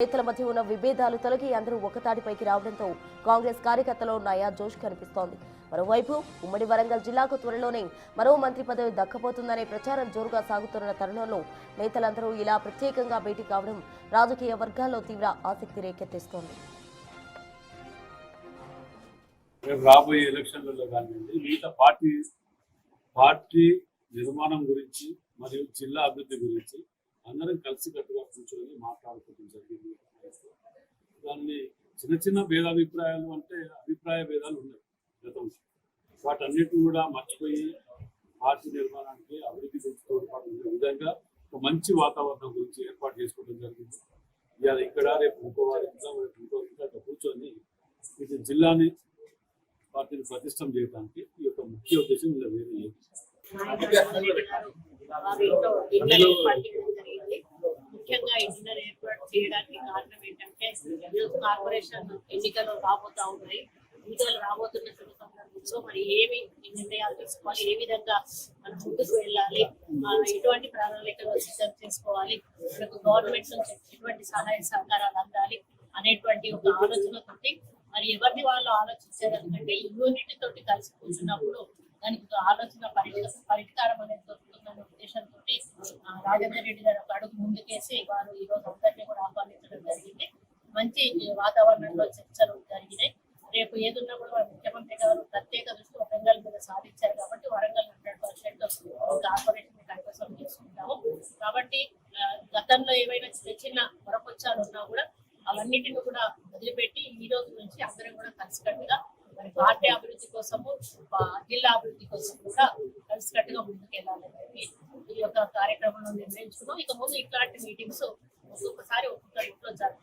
నేతల మధ్య ఉన్న విభేదాలు తొలగి అందరూ ఒకతాటిపైకి రావడంతో కాంగ్రెస్ కార్యకర్తలో నయా జోష్ కనిపిస్తోంది. మరోవైపు ఉమ్మడి వరంగల్ జిల్లాకు త్వరలోనే మరో మంత్రి పదవి దక్కబోతుందనే ప్రచారం జోరుగా సాగుతున్న తరుణంలో నేతలందరూ ఇలా ప్రత్యేకంగా భేటీ కావడం రాజకీయ వర్గాల్లో తీవ్ర ఆసక్తి రేకెత్తిస్తోంది. రాబోయే ఎలక్షన్లలో కానివ్వండి, మిగతా పార్టీ నిర్మాణం గురించి మరియు జిల్లా అభివృద్ధి గురించి అందరం కలిసికట్టుగా కూర్చొని మాట్లాడుకోవడం జరిగింది. దాన్ని చిన్న చిన్న భేదాభిప్రాయాలు అంటే అభిప్రాయ భేదాలు ఉన్నాయి గతంలో. వాటన్నిటిని కూడా మర్చిపోయి పార్టీ నిర్మాణానికి అభివృద్ధి గురించి తోడ్పడే విధంగా ఒక మంచి వాతావరణం గురించి ఏర్పాటు చేసుకోవడం జరిగింది. ఇవాళ ఇక్కడ రేపు ఇంకోవారి ఇంకో కూర్చొని ఇది జిల్లాని పార్టీని ప్రతిష్టం చేయడానికి ఈ యొక్క ముఖ్య ఉద్దేశం ఇలా వేరే లేదు. ముఖ్యంగా ఇంజనీర్ ఏర్పాటు చేయడానికి కారణం ఏంటంటే కార్పొరేషన్ ఎన్నికలు రాబోతా ఉన్నాయి. ఎన్నికలు రాబోతున్న సందర్భంలో మరి ఏమి నిర్ణయాలు తీసుకోవాలి, ఏ విధంగా మనం ముందుకు వెళ్ళాలి, ఎటువంటి ప్రణాళికలు సిద్ధం చేసుకోవాలి, మనకు గవర్నమెంట్ నుంచి ఎటువంటి సహాయ సహకారాలు అందాలి అనేటువంటి ఒక ఆలోచనతోటి మరి ఎవరిని వాళ్ళు ఆలోచించేదానికంటే యూనిట్ తోటి కలిసి కూర్చున్నప్పుడు దానికి ఆలోచన పరిష్కారం అనేది దొరుకుతుందనే ఉద్దేశంతో రాజేందర్ రెడ్డి గారు ఒక అడుగు ముందుకేసి వారు ఈ రోజు అందరినీ కూడా ఆహ్వానించడం జరిగింది. మంచి వాతావరణంలో చర్చలు జరిగినాయి. రేపు ఏదున్నా కూడా ముఖ్యమంత్రి గారు ప్రత్యేక దృష్టి వరంగల్ మీద సాధించారు కాబట్టి వరంగల్ 100% కార్పొరేషన్ కైవసం చేసుకుంటాము. కాబట్టి గతంలో ఏవైనా చిన్న చిన్న పొరపొచ్చాలు ఉన్నా కూడా అవన్నిటిని కూడా వదిలిపెట్టి ఈ రోజు నుంచి అందరం కూడా కలిసికట్టుగా మరి పార్టీ అభివృద్ధి కోసము జిల్లా అభివృద్ధి కోసం కూడా కలిసికట్టుగా ముందుకెళ్లాలని ఈ యొక్క కార్యక్రమంలో నిర్ణయించుకున్నాం. ఇక ముందు ఇట్లాంటి మీటింగ్స్ ఒక్కొక్కసారి ఒక్కొక్క ఇంట్లో జరుగుతాయి.